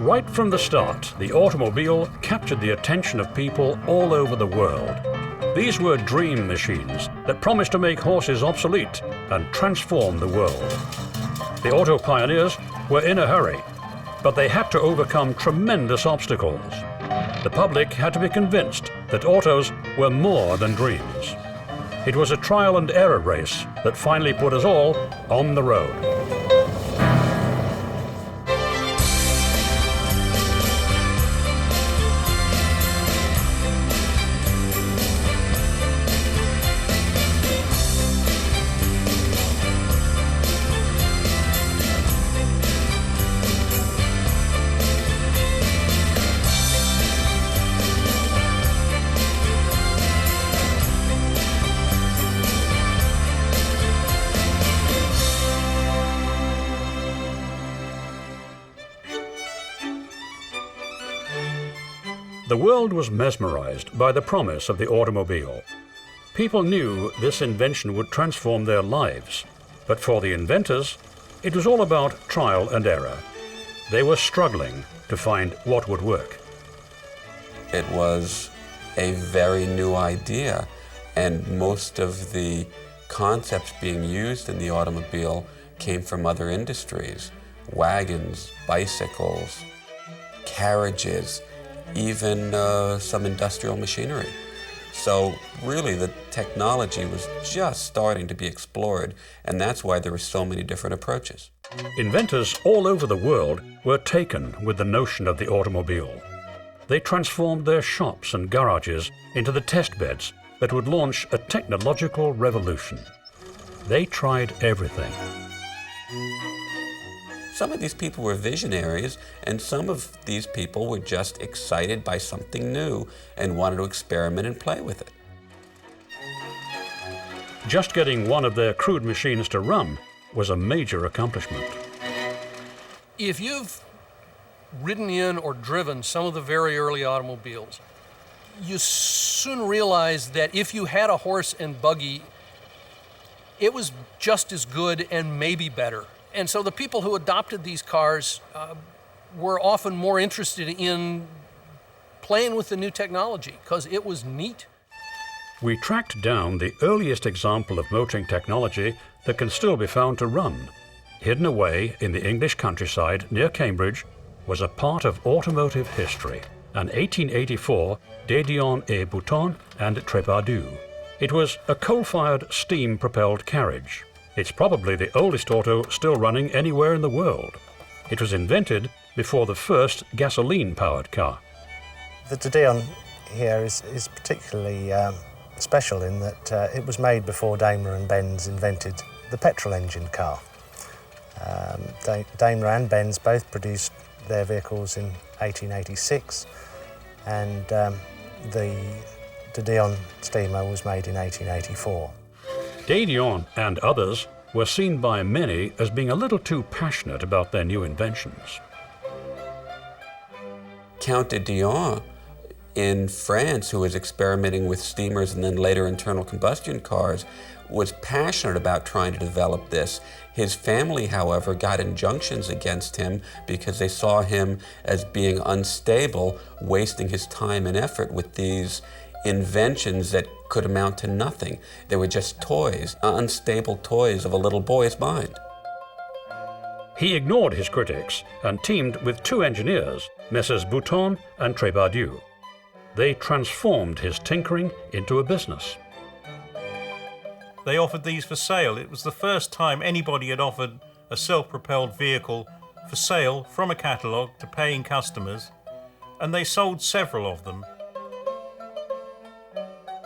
Right from the start, the automobile captured the attention of people all over the world. These were dream machines that promised to make horses obsolete and transform the world. The auto pioneers were in a hurry, but they had to overcome tremendous obstacles. The public had to be convinced that autos were more than dreams. It was a trial and error race that finally put us all on the road. The world was mesmerized by the promise of the automobile. People knew this invention would transform their lives, but for the inventors, it was all about trial and error. They were struggling to find what would work. It was a very new idea, and most of the concepts being used in the automobile came from other industries: wagons, bicycles, carriages, even some industrial machinery. So really the technology was just starting to be explored, and that's why there were so many different approaches. Inventors all over the world were taken with the notion of the automobile. They transformed their shops and garages into the test beds that would launch a technological revolution. They tried everything. Some of these people were visionaries, and some of these people were just excited by something new and wanted to experiment and play with it. Just getting one of their crude machines to run was a major accomplishment. If you've ridden in or driven some of the very early automobiles, you soon realize that if you had a horse and buggy, it was just as good and maybe better. And so the people who adopted these cars were often more interested in playing with the new technology because it was neat. We tracked down the earliest example of motoring technology that can still be found to run. Hidden away in the English countryside near Cambridge was a part of automotive history, an 1884 De Dion et Bouton and Trépardou. It was a coal-fired steam-propelled carriage. It's probably the oldest auto still running anywhere in the world. It was invented before the first gasoline-powered car. The De Dion here is particularly special in that it was made before Daimler and Benz invented the petrol engine car. Daimler and Benz both produced their vehicles in 1886, and the De Dion steamer was made in 1884. De Dion and others were seen by many as being a little too passionate about their new inventions. Count de Dion in France, who was experimenting with steamers and then later internal combustion cars, was passionate about trying to develop this. His family, however, got injunctions against him because they saw him as being unstable, wasting his time and effort with these inventions that could amount to nothing. They were just toys, unstable toys of a little boy's mind. He ignored his critics and teamed with two engineers, Messrs. Bouton and Trépardou. They transformed his tinkering into a business. They offered these for sale. It was the first time anybody had offered a self-propelled vehicle for sale from a catalogue to paying customers, and they sold several of them.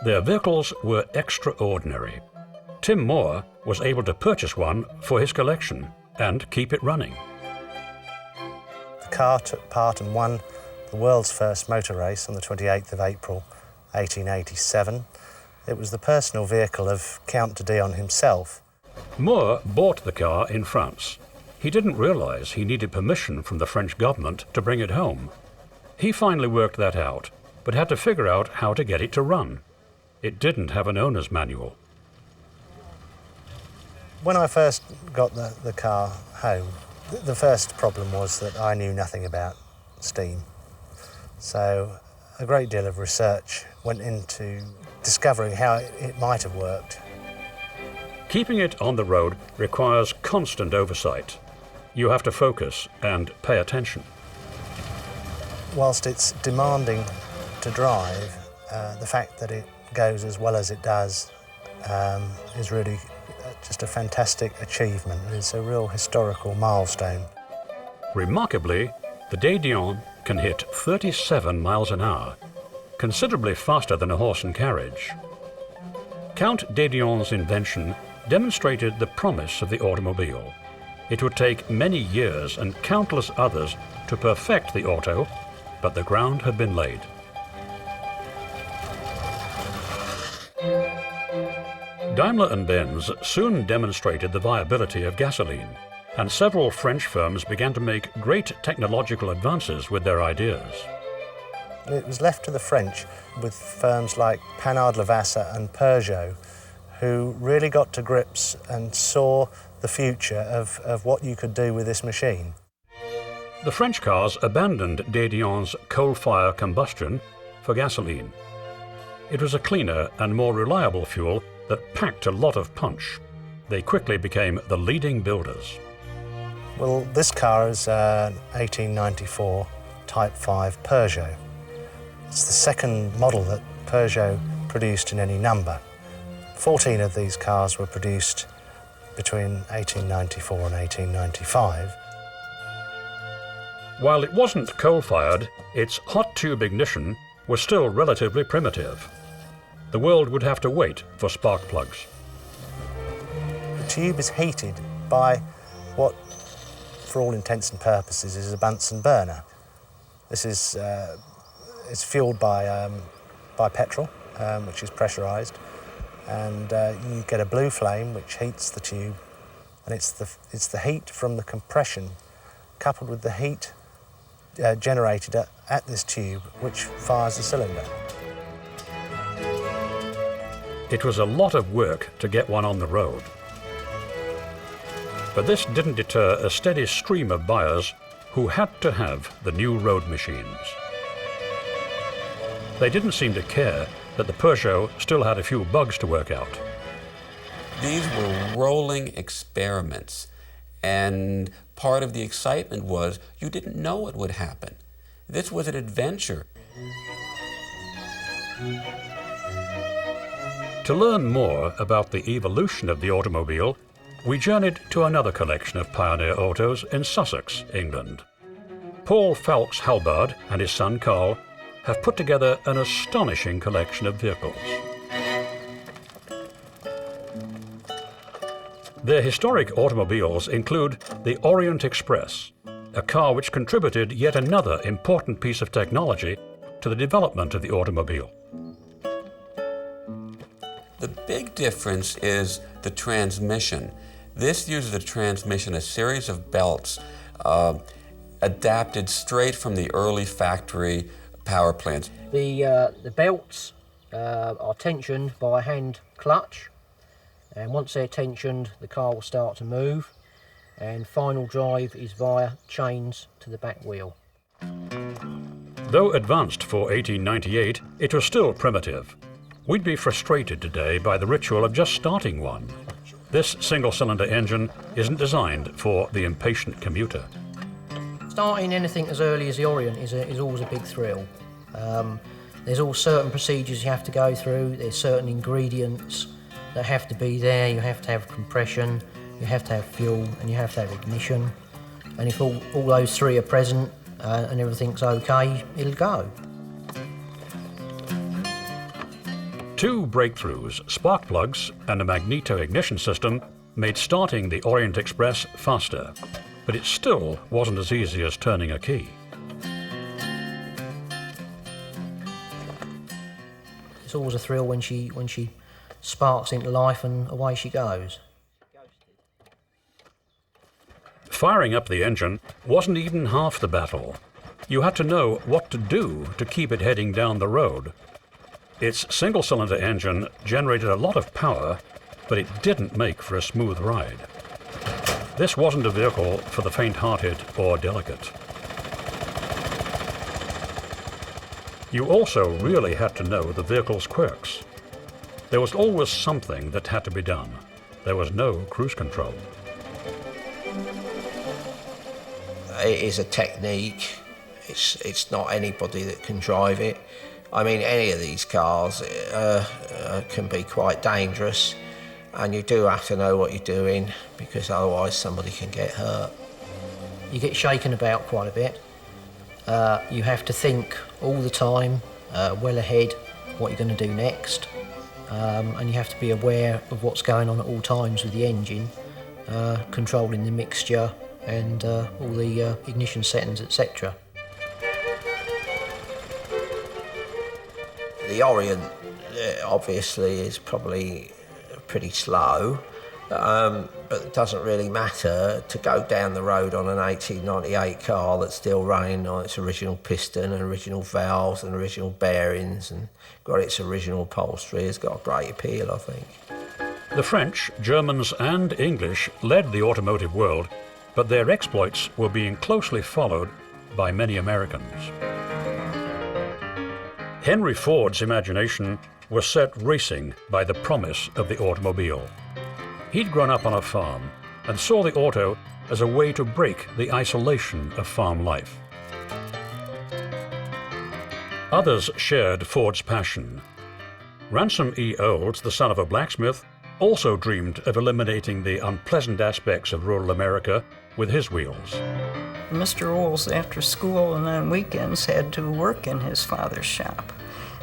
Their vehicles were extraordinary. Tim Moore was able to purchase one for his collection and keep it running. The car took part and won the world's first motor race on the 28th of April, 1887. It was the personal vehicle of Count de Dion himself. Moore bought the car in France. He didn't realize he needed permission from the French government to bring it home. He finally worked that out, but had to figure out how to get it to run. It didn't have an owner's manual. When I first got the car home, the first problem was that I knew nothing about steam. So a great deal of research went into discovering how it might have worked. Keeping it on the road requires constant oversight. You have to focus and pay attention. Whilst it's demanding to drive, the fact that it goes as well as it does is really just a fantastic achievement. It's a real historical milestone. Remarkably, the De Dion can hit 37 miles an hour, considerably faster than a horse and carriage. Count De Dion's invention demonstrated the promise of the automobile. It would take many years and countless others to perfect the auto, but the ground had been laid. Daimler and Benz soon demonstrated the viability of gasoline, and several French firms began to make great technological advances with their ideas. It was left to the French with firms like Panhard-Levassor and Peugeot, who really got to grips and saw the future of what you could do with this machine. The French cars abandoned De Dion's coal-fire combustion for gasoline. It was a cleaner and more reliable fuel that packed a lot of punch. They quickly became the leading builders. Well, this car is an 1894 Type 5 Peugeot. It's the second model that Peugeot produced in any number. 14 of these cars were produced between 1894 and 1895. While it wasn't coal-fired, its hot tube ignition was still relatively primitive. The world would have to wait for spark plugs. The tube is heated by what, for all intents and purposes, is a Bunsen burner. This is it's fueled by petrol, which is pressurised, and you get a blue flame which heats the tube, and it's the heat from the compression coupled with the heat generated at this tube which fires the cylinder. It was a lot of work to get one on the road. But this didn't deter a steady stream of buyers who had to have the new road machines. They didn't seem to care that the Peugeot still had a few bugs to work out. These were rolling experiments, and part of the excitement was you didn't know what would happen. This was an adventure. To learn more about the evolution of the automobile, we journeyed to another collection of pioneer autos in Sussex, England. Paul Phelps Halbard and his son Carl have put together an astonishing collection of vehicles. Their historic automobiles include the Orient Express, a car which contributed yet another important piece of technology to the development of the automobile. The big difference is the transmission. This uses a transmission, a series of belts adapted straight from the early factory power plants. The belts are tensioned by a hand clutch, and once they're tensioned, the car will start to move, and final drive is via chains to the back wheel. Though advanced for 1898, it was still primitive. We'd be frustrated today by the ritual of just starting one. This single-cylinder engine isn't designed for the impatient commuter. Starting anything as early as the Orient is always a big thrill. There's all certain procedures you have to go through, there's certain ingredients that have to be there. You have to have compression, you have to have fuel, and you have to have ignition. And if all those three are present and everything's okay, it'll go. Two breakthroughs, spark plugs and a magneto-ignition system, made starting the Orient Express faster. But it still wasn't as easy as turning a key. It's always a thrill when she sparks into life and away she goes. Firing up the engine wasn't even half the battle. You had to know what to do to keep it heading down the road. Its single-cylinder engine generated a lot of power, but it didn't make for a smooth ride. This wasn't a vehicle for the faint-hearted or delicate. You also really had to know the vehicle's quirks. There was always something that had to be done. There was no cruise control. It is a technique. It's not anybody that can drive it. I mean, any of these cars can be quite dangerous, and you do have to know what you're doing, because otherwise somebody can get hurt. You get shaken about quite a bit. You have to think all the time, well ahead, what you're going to do next. And you have to be aware of what's going on at all times with the engine, controlling the mixture and all the ignition settings, etc. The Orient obviously is probably pretty slow, but it doesn't really matter to go down the road on an 1898 car that's still running on its original piston and original valves and original bearings and got its original upholstery. Has got a great appeal, I think. The French, Germans and English led the automotive world, but their exploits were being closely followed by many Americans. Henry Ford's imagination was set racing by the promise of the automobile. He'd grown up on a farm and saw the auto as a way to break the isolation of farm life. Others shared Ford's passion. Ransom E. Olds, the son of a blacksmith, also dreamed of eliminating the unpleasant aspects of rural America with his wheels. Mr. Olds, after school and on weekends, had to work in his father's shop.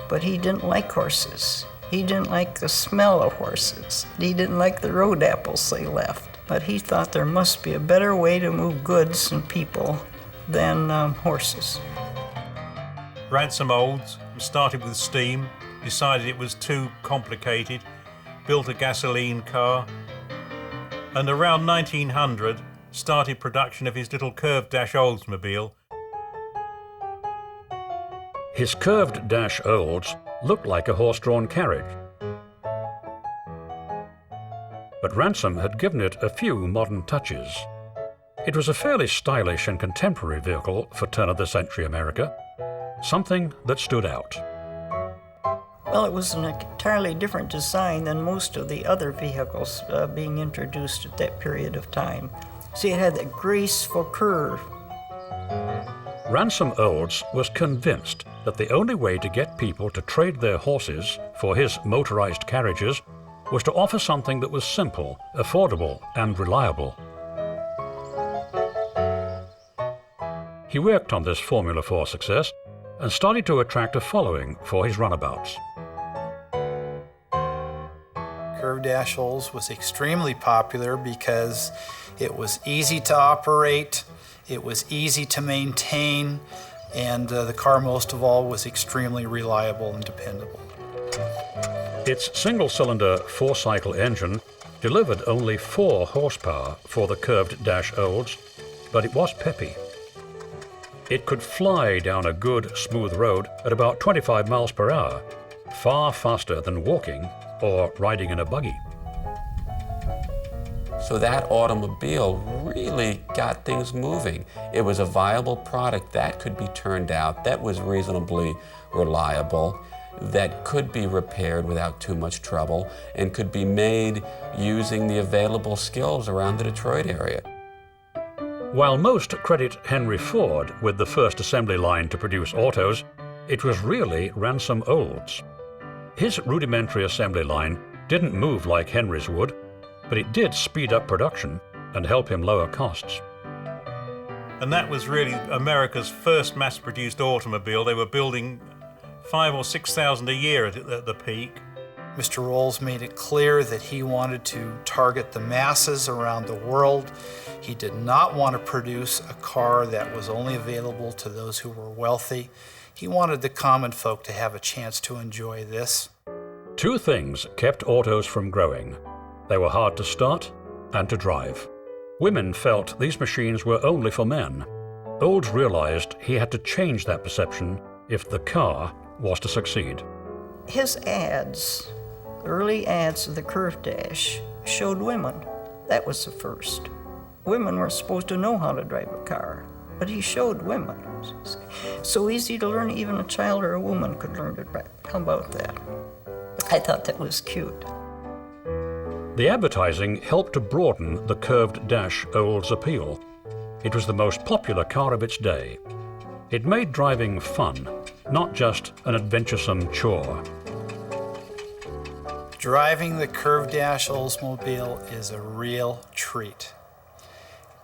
But he didn't like horses. He didn't like the smell of horses. He didn't like the road apples they left. But he thought there must be a better way to move goods and people than horses. Ransom Olds started with steam, decided it was too complicated, built a gasoline car, and around 1900 started production of his little curved dash Oldsmobile. His curved dash Olds looked like a horse-drawn carriage. But Ransom had given it a few modern touches. It was a fairly stylish and contemporary vehicle for turn-of-the-century America, something that stood out. Well, it was an entirely different design than most of the other vehicles being introduced at that period of time. See, it had that graceful curve. Ransom Olds was convinced that the only way to get people to trade their horses for his motorized carriages was to offer something that was simple, affordable, and reliable. He worked on this formula for success and started to attract a following for his runabouts. Curved dash Olds was extremely popular because it was easy to operate, it was easy to maintain, and the car, most of all, was extremely reliable and dependable. Its single-cylinder four-cycle engine delivered only 4 horsepower for the curved dash Olds, but it was peppy. It could fly down a good, smooth road at about 25 miles per hour, far faster than walking or riding in a buggy. So that automobile really got things moving. It was a viable product that could be turned out, that was reasonably reliable, that could be repaired without too much trouble, and could be made using the available skills around the Detroit area. While most credit Henry Ford with the first assembly line to produce autos, it was really Ransom Olds. His rudimentary assembly line didn't move like Henry's would, but it did speed up production and help him lower costs. And that was really America's first mass-produced automobile. They were building 5,000 or 6,000 a year at the peak. Mr. Olds made it clear that he wanted to target the masses around the world. He did not want to produce a car that was only available to those who were wealthy. He wanted the common folk to have a chance to enjoy this. 2 things kept autos from growing. They were hard to start and to drive. Women felt these machines were only for men. Olds realized he had to change that perception if the car was to succeed. His ads, early ads of the curved dash, showed women. That was the first. Women were supposed to know how to drive a car. but he showed women. So easy to learn, even a child or a woman could learn it. How about that? I thought that was cute. The advertising helped to broaden the curved dash Olds appeal. It was the most popular car of its day. It made driving fun, not just an adventuresome chore. Driving the curved dash Oldsmobile is a real treat.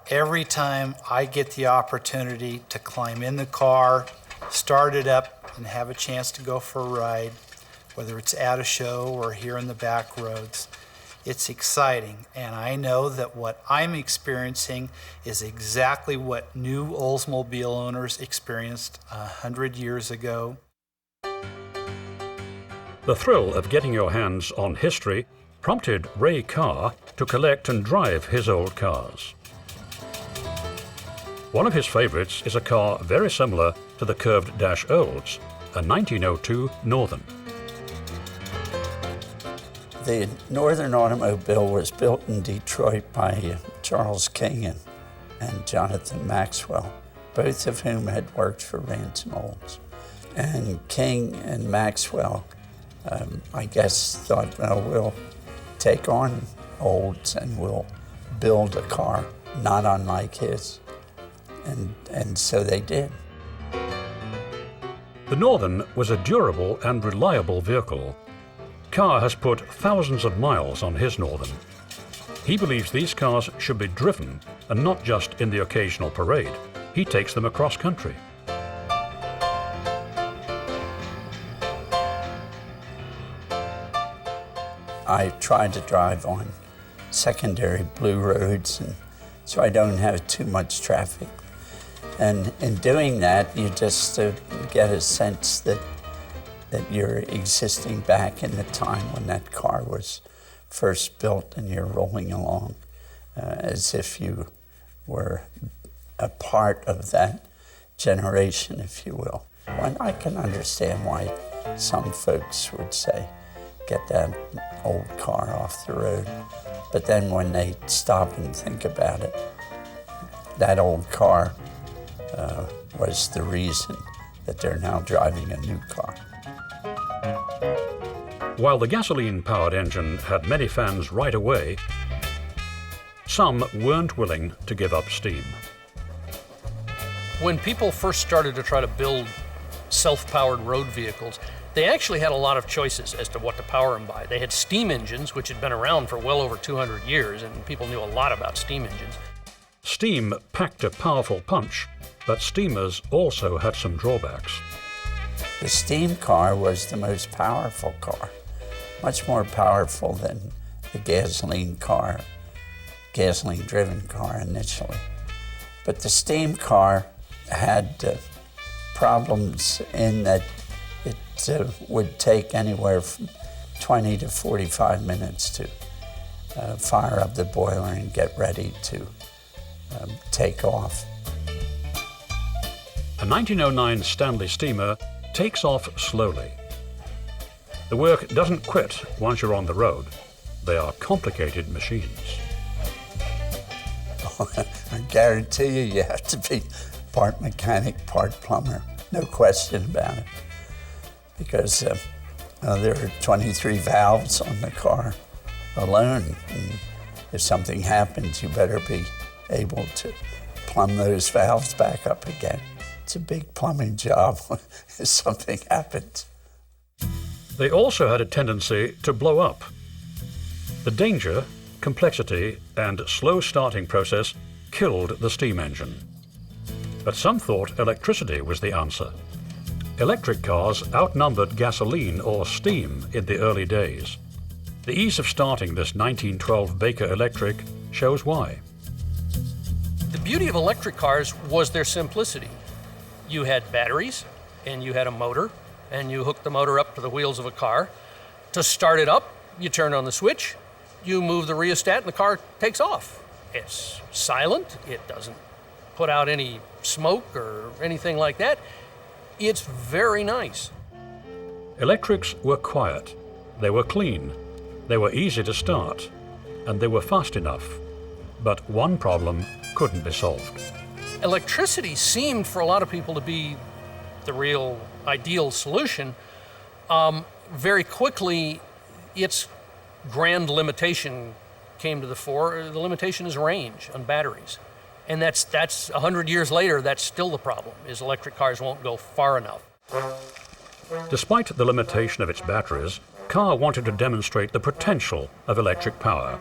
Every time I get the opportunity to climb in the car, start it up, and have a chance to go for a ride, whether it's at a show or here in the back roads, it's exciting. And I know that what I'm experiencing is exactly what new Oldsmobile owners experienced 100 years ago. The thrill of getting your hands on history prompted Ray Carr to collect and drive his old cars. One of his favorites is a car very similar to the curved dash Olds, a 1902 Northern. The Northern automobile was built in Detroit by Charles King and Jonathan Maxwell, both of whom had worked for Ransom Olds. And King and Maxwell, I guess, thought, well, we'll take on Olds and we'll build a car not unlike his. And so they did. The Northern was a durable and reliable vehicle. Carr has put thousands of miles on his Northern. He believes these cars should be driven and not just in the occasional parade. He takes them across country. I try to drive on secondary blue roads, and so I don't have too much traffic. And in doing that, you just get a sense that you're existing back in the time when that car was first built, and you're rolling along as if you were a part of that generation, if you will. And I can understand why some folks would say, get that old car off the road. But then when they stop and think about it, that old car was the reason that they're now driving a new car. While the gasoline-powered engine had many fans right away, some weren't willing to give up steam. When people first started to try to build self-powered road vehicles, they actually had a lot of choices as to what to power them by. They had steam engines, which had been around for well over 200 years, and people knew a lot about steam engines. Steam packed a powerful punch, but steamers also had some drawbacks. The steam car was the most powerful car, much more powerful than the gasoline-driven car initially. But the steam car had problems in that it would take anywhere from 20 to 45 minutes to fire up the boiler and get ready to take off. A 1909 Stanley steamer takes off slowly. The work doesn't quit once you're on the road. They are complicated machines. I guarantee you have to be part mechanic, part plumber. No question about it. Because there are 23 valves on the car alone. And if something happens, you better be able to plumb those valves back up again. It's a big plumbing job if something happens. They also had a tendency to blow up. The danger, complexity, and slow starting process killed the steam engine. But some thought electricity was the answer. Electric cars outnumbered gasoline or steam in the early days. The ease of starting this 1912 Baker Electric shows why. The beauty of electric cars was their simplicity. You had batteries, and you had a motor, and you hooked the motor up to the wheels of a car. To start it up, you turn on the switch, you move the rheostat, and the car takes off. It's silent, it doesn't put out any smoke or anything like that. It's very nice. Electrics were quiet, they were clean, they were easy to start, and they were fast enough. But one problem couldn't be solved. electricity seemed for a lot of people to be the real ideal solution. Very quickly, its grand limitation came to the fore. The limitation is range on batteries. And that's 100 years later, that's still the problem, is electric cars won't go far enough. Despite the limitation of its batteries, Carr wanted to demonstrate the potential of electric power.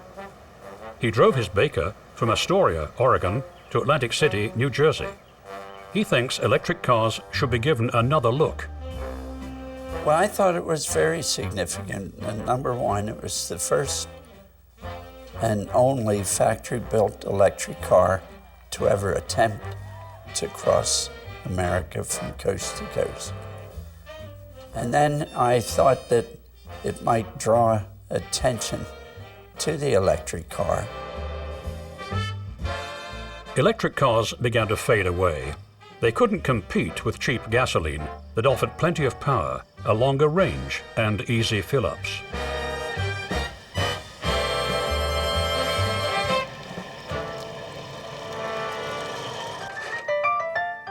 He drove his Baker from Astoria, Oregon, to Atlantic City, New Jersey. He thinks electric cars should be given another look. Well, I thought it was very significant. And number one, it was the first and only factory-built electric car to ever attempt to cross America from coast to coast. And then I thought that it might draw attention to the electric car. Electric cars began to fade away. They couldn't compete with cheap gasoline that offered plenty of power, a longer range, and easy fill-ups.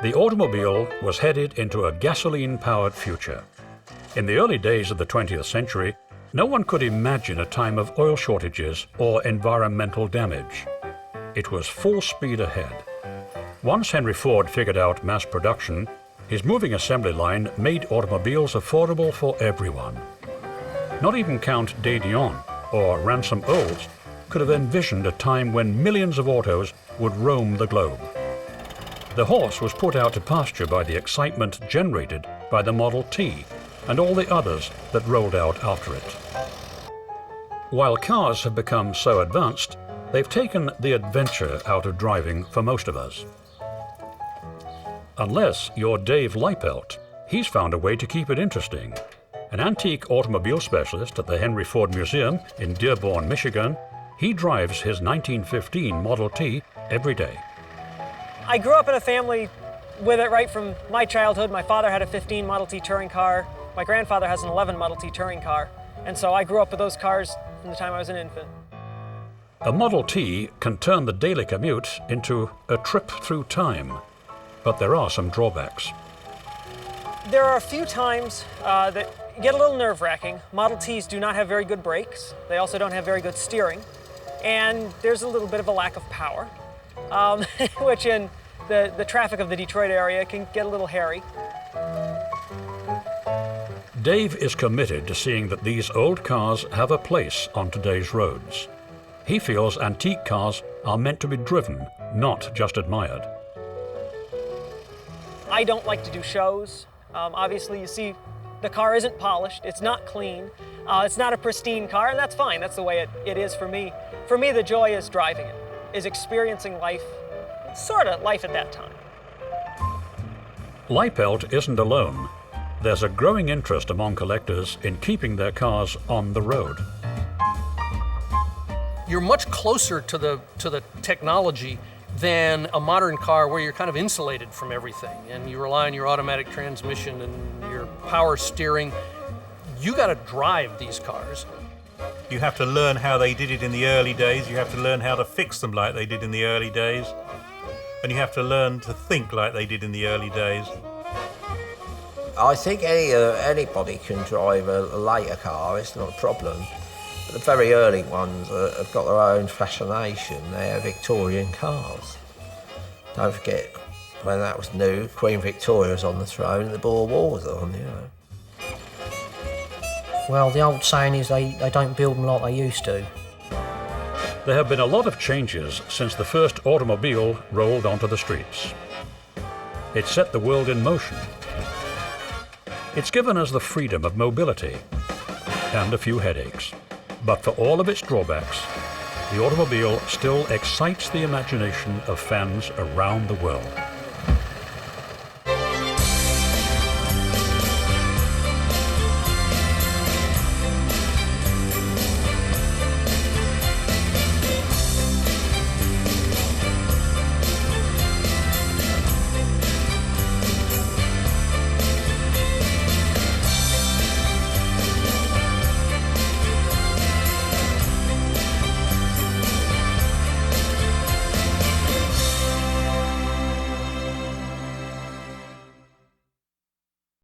The automobile was headed into a gasoline-powered future. In the early days of the 20th century, no one could imagine a time of oil shortages or environmental damage. It was full speed ahead. Once Henry Ford figured out mass production, his moving assembly line made automobiles affordable for everyone. Not even Count de Dion or Ransom Olds could have envisioned a time when millions of autos would roam the globe. The horse was put out to pasture by the excitement generated by the Model T and all the others that rolled out after it. While cars have become so advanced, they've taken the adventure out of driving for most of us. Unless you're Dave Leipelt, he's found a way to keep it interesting. An antique automobile specialist at the Henry Ford Museum in Dearborn, Michigan, he drives his 1915 Model T every day. I grew up in a family with it right from my childhood. My father had a 15 Model T touring car. My grandfather has an 11 Model T touring car. And so I grew up with those cars from the time I was an infant. A Model T can turn the daily commute into a trip through time. But there are some drawbacks. There are a few times that get a little nerve-wracking. Model Ts do not have very good brakes. They also don't have very good steering. And there's a little bit of a lack of power, which in the traffic of the Detroit area can get a little hairy. Dave is committed to seeing that these old cars have a place on today's roads. He feels antique cars are meant to be driven, not just admired. I don't like to do shows. Obviously, you see, the car isn't polished, it's not clean, it's not a pristine car, and that's fine. That's the way it is for me. For me, the joy is driving it, is experiencing life, sort of life at that time. Leipelt isn't alone. There's a growing interest among collectors in keeping their cars on the road. You're much closer to the technology than a modern car where you're kind of insulated from everything and you rely on your automatic transmission and your power steering. You got to drive these cars. You have to learn how they did it in the early days. You have to learn how to fix them like they did in the early days. And you have to learn to think like they did in the early days. I think anybody can drive a later car, it's not a problem. But the very early ones have got their own fascination. They're Victorian cars. Don't forget, when that was new, Queen Victoria was on the throne and the Boer War was on, you know. Well, the old saying is they don't build them like they used to. There have been a lot of changes since the first automobile rolled onto the streets. It set the world in motion. It's given us the freedom of mobility and a few headaches. But for all of its drawbacks, the automobile still excites the imagination of fans around the world.